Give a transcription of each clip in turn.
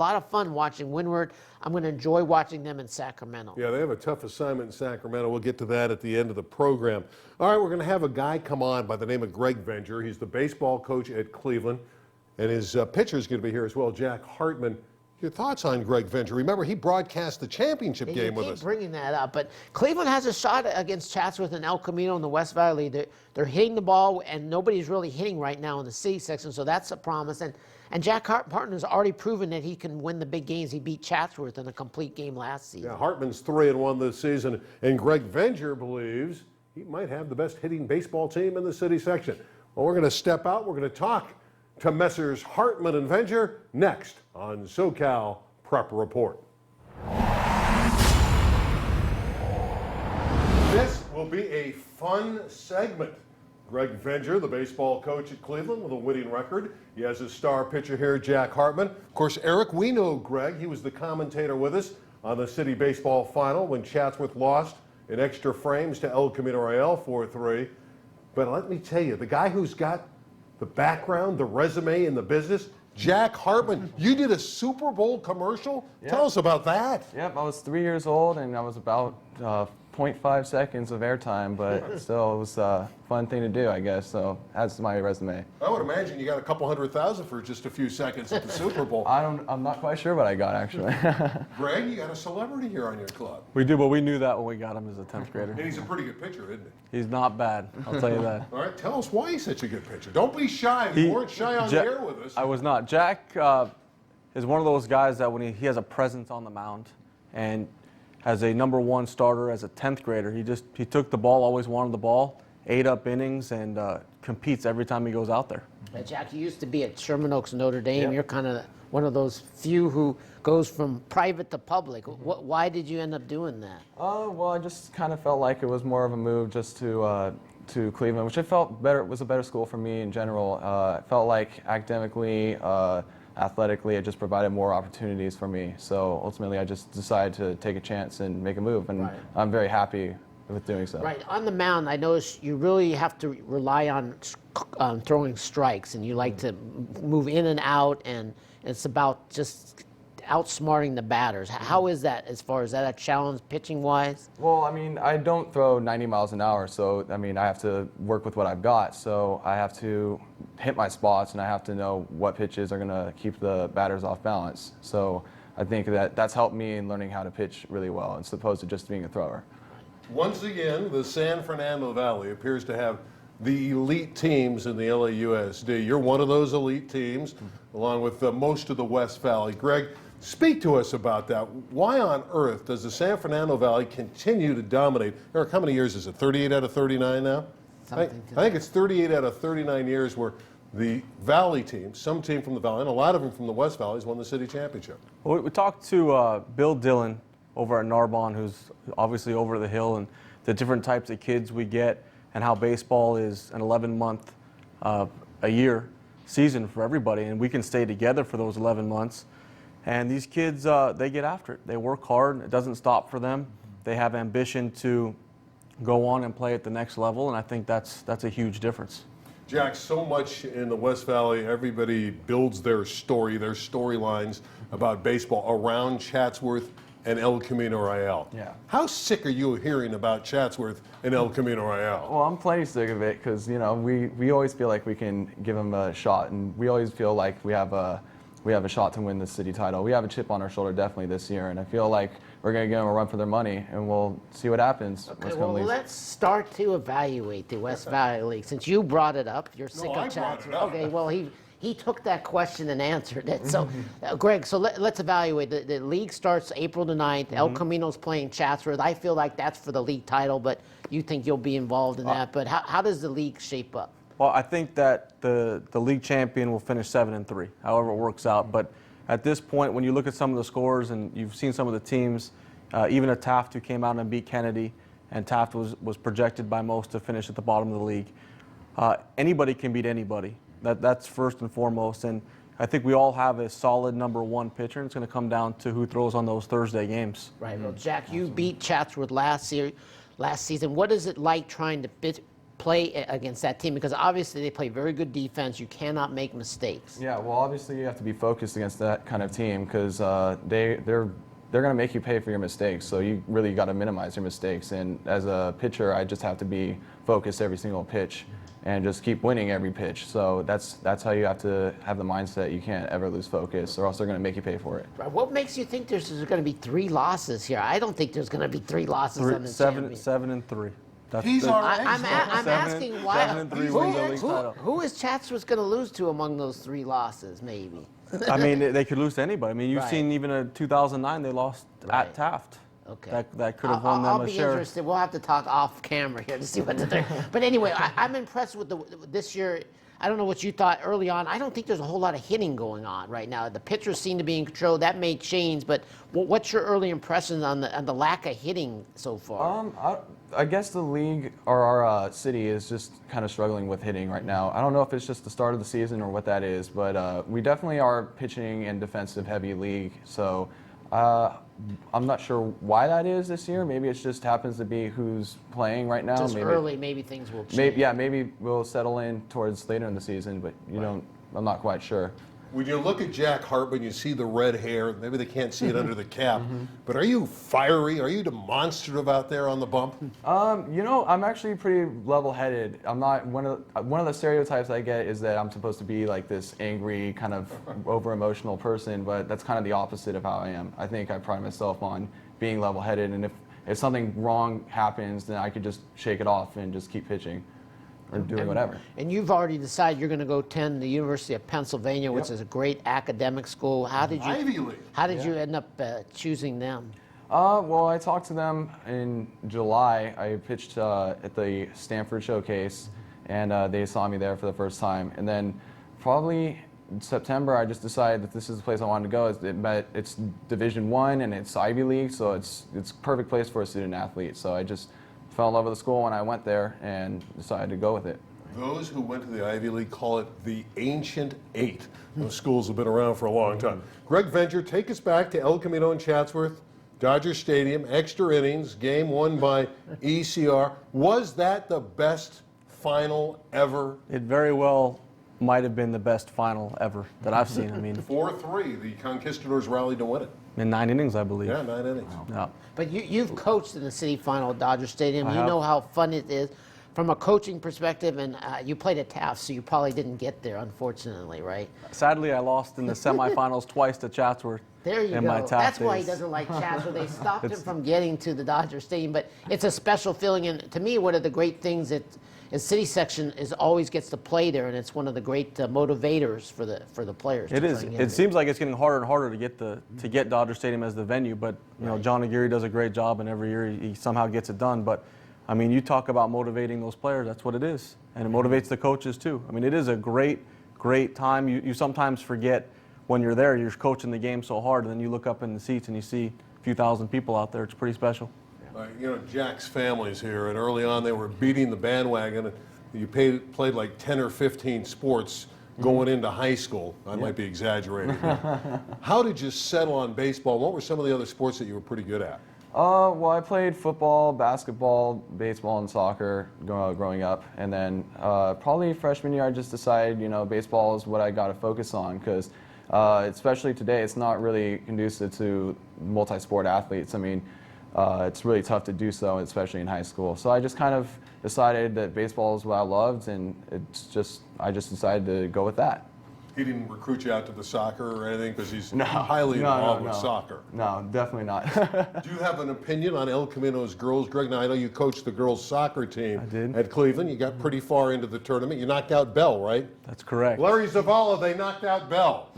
lot of fun watching Windward. I'm going to enjoy watching them in Sacramento. Yeah, they have a tough assignment in Sacramento. We'll get to that at the end of the program. All right, we're going to have a guy come on by the name of Greg Venger. He's the baseball coach at Cleveland, and his pitcher is going to be here as well, Jack Hartman. Your thoughts on Greg Venger? Remember, he broadcast the championship game with us. You keep bringing that up, but Cleveland has a shot against Chatsworth and El Camino in the West Valley. They're hitting the ball, and nobody's really hitting right now in the city section, so that's a promise. And Jack Hartman has already proven that he can win the big games. He beat Chatsworth in a complete game last season. Yeah, Hartman's 3-1 this season, and Greg Venger believes he might have the best hitting baseball team in the city section. Well, we're going to step out. We're going to talk to Messrs. Hartman and Venger next on SoCal Prep Report. This will be a fun segment. Greg Venger, the baseball coach at Cleveland with a winning record. He has his star pitcher here, Jack Hartman. Of course, Eric, we know Greg. He was the commentator with us on the city baseball final when Chatsworth lost in extra frames to El Camino Real 4-3. But let me tell you, the guy who's got the background, the resume in the business, Jack Hartman. You did a Super Bowl commercial? Yep. Tell us about that. Yep, I was 3 years old, and I was about 0.5 seconds of airtime, but still it was a fun thing to do, I guess, so that's my resume. I would imagine you got a couple $100,000 for just a few seconds at the Super Bowl. I'm not quite sure what I got, actually. Greg, you got a celebrity here on your club. We do, but we knew that when we got him as a 10th grader. And he's a pretty good pitcher, isn't he? He's not bad, I'll tell you that. All right, tell us why he's such a good pitcher. Don't be shy. You weren't shy on the air with us. I was not. Jack is one of those guys that when he has a presence on the mound, and as a #1 starter, as a 10th grader, he took the ball, always wanted the ball, ate up innings, and competes every time he goes out there. Jack, you used to be at Sherman Oaks, Notre Dame. Yep. You're kind of one of those few who goes from private to public. Why did you end up doing that? Well, I just kind of felt like it was more of a move just to Cleveland, which I felt better. It was a better school for me in general. I felt like academically, athletically, it just provided more opportunities for me. So ultimately, I just decided to take a chance and make a move, and right. I'm very happy with doing so. Right. On the mound, I noticed you really have to rely on throwing strikes, and you like to move in and out, and it's about just outsmarting the batters. How is that as far as that a challenge pitching-wise? Well, I mean, I don't throw 90 miles an hour, so, I mean, I have to work with what I've got. So I have to hit my spots, and I have to know what pitches are going to keep the batters off balance. So I think that's helped me in learning how to pitch really well, as opposed to just being a thrower. Once again, the San Fernando Valley appears to have the elite teams in the LAUSD. You're one of those elite teams, along with most of the West Valley. Greg, speak to us about that. Why on earth does the San Fernando Valley continue to dominate? Eric, how many years is it? 38 out of 39 now? I think it's 38 out of 39 years where the Valley team, some team from the Valley, and a lot of them from the West Valley, has won the city championship. Well, we talked to Bill Dillon over at Narbonne, who's obviously over the hill, and the different types of kids we get, and how baseball is an 11-month a year season for everybody, and we can stay together for those 11 months. And these kids, they get after it. They work hard. It doesn't stop for them. They have ambition to go on and play at the next level, and I think that's a huge difference. Jack, so much in the West Valley, everybody builds their story, their storylines about baseball around Chatsworth and El Camino Real. Yeah. How sick are you hearing about Chatsworth and El Camino Real? Well, I'm plenty sick of it because, you know, we always feel like we can give them a shot, and we always feel like we have a shot to win the city title. We have a chip on our shoulder definitely this year, and I feel like we're going to give them a run for their money, and we'll see what happens. Okay, well, let's start to evaluate the West Valley League. Since you brought it up, you're sick of Chatsworth. Okay, well, he took that question and answered it. So, Greg, so let's evaluate. The league starts April the 9th. El Camino's playing Chatsworth. I feel like that's for the league title, but you think you'll be involved in that. But how does the league shape up? Well, I think that the league champion will finish 7-3, however it works out. But at this point, when you look at some of the scores and you've seen some of the teams, even a Taft who came out and beat Kennedy, and Taft was projected by most to finish at the bottom of the league. Anybody can beat anybody. That's first and foremost. And I think we all have a solid #1 pitcher, and it's going to come down to who throws on those Thursday games. Right. Well, Jack, you beat Chatsworth last season. What is it like trying to play against that team? Because obviously they play very good defense. You cannot make mistakes. Yeah, well, obviously you have to be focused against that kind of team because they're going to make you pay for your mistakes. So you really got to minimize your mistakes. And as a pitcher, I just have to be focused every single pitch and just keep winning every pitch. So that's how you have to have the mindset. You can't ever lose focus, or else they're going to make you pay for it. What makes you think there's going to be 3 losses here? I don't think there's going to be 3 losses on the champion. 7-3. He's all right. I'm asking why. 7-3 wins the league title. Who is Chatsworth going to lose to among those 3 losses, maybe? I mean, they could lose to anybody. I mean, you've Right. seen even in 2009 they lost Right. at Taft. Okay. That could have won them I'll a be share. interested. We'll have to talk off camera here to see what they're. But anyway, I'm impressed with this year. I don't know what you thought early on. I don't think there's a whole lot of hitting going on right now. The pitchers seem to be in control. That may change. But what's your early impressions on the lack of hitting so far? I guess the league or our city is just kind of struggling with hitting right now. I don't know if it's just the start of the season or what that is, but we definitely are pitching and defensive heavy league. So I'm not sure why that is this year. Maybe it just happens to be who's playing right now. Just maybe, early, maybe things will change. maybe we'll settle in towards later in the season, but I'm not quite sure. When you look at Jack Hartman, you see the red hair. Maybe they can't see it under the cap. But are you fiery? Are you demonstrative out there on the bump? I'm actually pretty level-headed. I'm not one of the stereotypes I get is that I'm supposed to be like this angry, kind of over-emotional person, but that's kind of the opposite of how I am. I think I pride myself on being level-headed, and if something wrong happens, then I could just shake it off and just keep pitching or doing whatever. And you've already decided you're going to go attend the University of Pennsylvania, which is a great academic school. How did you? Ivy League. How did you end up choosing them? Well, I talked to them in July. I pitched at the Stanford Showcase, and they saw me there for the first time. And then probably in September, I just decided that this is the place I wanted to go. It's Division I and it's Ivy League, so it's a perfect place for a student athlete. So I just fell in love with the school when I went there and decided to go with it. Those who went to the Ivy League call it the Ancient Eight. Those schools have been around for a long time. Greg Venger, take us back to El Camino and Chatsworth, Dodger Stadium, extra innings, game won by ECR. Was that the best final ever? It very well might have been the best final ever that I've seen. I mean, 4-3, the Conquistadors rallied to win it. in 9 innings, I believe. Yeah, 9 innings. Yeah. But you've coached in the city final at Dodger Stadium. I You have. know how fun it is from a coaching perspective, and you played at Taft, so you probably didn't get there, unfortunately, right? Sadly, I lost in the semifinals twice to Chatsworth. There you in go. my Taft That's why he days. doesn't like Chatsworth. They stopped him from getting to the Dodger Stadium, but it's a special feeling. And to me, one of the great things that city section is always gets to play there, and it's one of the great motivators for the players. It to is. bring in. It seems like it's getting harder and harder to get Dodger Stadium as the venue, but John Aguirre does a great job, and every year he somehow gets it done. But I mean, you talk about motivating those players. That's what it is, and it motivates the coaches too. I mean, it is a great time. You sometimes forget when you're there. You're coaching the game so hard, and then you look up in the seats and you see a few thousand people out there. It's pretty special. Jack's family's here, and early on they were beating the bandwagon. And you played like 10 or 15 sports going into high school. I might be exaggerating. How did you settle on baseball? What were some of the other sports that you were pretty good at? Well, I played football, basketball, baseball, and soccer growing up. And then probably freshman year, I just decided, baseball is what I got to focus on because especially today, it's not really conducive to multi-sport athletes. I mean, it's really tough to do so, especially in high school. So I just kind of decided that baseball is what I loved, and I just decided to go with that. He didn't recruit you out to the soccer or anything because he's highly involved with soccer. No, definitely not. Do you have an opinion on El Camino's girls? Greg, now I know you coached the girls soccer team I did. at Cleveland. You got pretty far into the tournament. You knocked out Bell, right? That's correct. Larry Zavala, they knocked out Bell.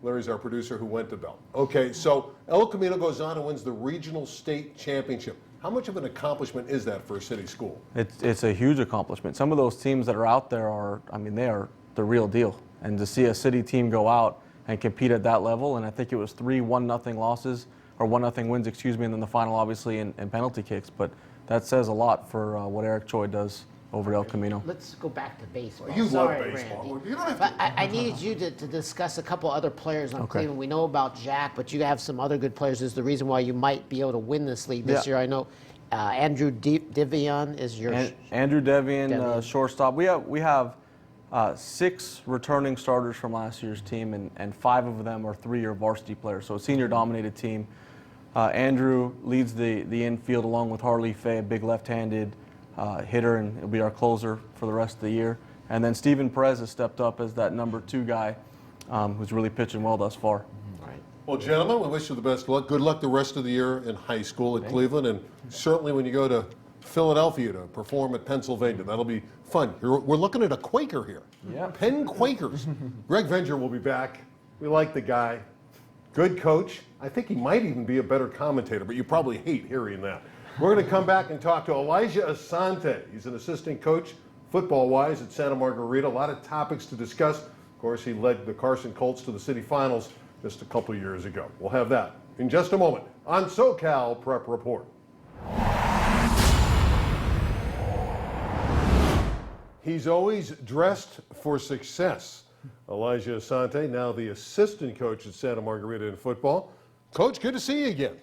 Larry's our producer who went to Bell. Okay, so El Camino goes on and wins the regional state championship. How much of an accomplishment is that for a city school? It's a huge accomplishment. Some of those teams that are out there they are the real deal. And to see a city team go out and compete at that level, and I think it was 3 1-0 losses, or 1-0 wins, and then the final obviously in penalty kicks. But that says a lot for what Eric Choi does over at El Camino. Let's go back to baseball. You Sorry, love baseball. Randy. You don't have But to. I needed you to discuss a couple other players on Okay. Cleveland. We know about Jack, but you have some other good players. This is the reason why you might be able to win this league this Yeah. year. I know Andrew Divion is your Andrew Devian, Devian. shortstop. We have 6 returning starters from last year's team, and 5 of them are 3-year varsity players, so a senior-dominated team. Andrew leads the infield along with Harley Fay, a big left-handed hitter, and he'll be our closer for the rest of the year. And then Steven Perez has stepped up as that number 2 guy, who's really pitching well thus far. Well, gentlemen, we wish you the best of luck. Good luck the rest of the year in high school at Cleveland, and certainly when you go to Philadelphia to perform at Pennsylvania. That'll be fun. We're looking at a Quaker here. Yeah. Penn Quakers. Greg Venger will be back. We like the guy. Good coach. I think he might even be a better commentator, but you probably hate hearing that. We're going to come back and talk to Elijah Asante. He's an assistant coach, football-wise, at Santa Margarita. A lot of topics to discuss. Of course, he led the Carson Colts to the city finals just a couple years ago. We'll have that in just a moment on SoCal Prep Report. He's always dressed for success. Elijah Asante, now the assistant coach at Santa Margarita in football. Coach, good to see you again.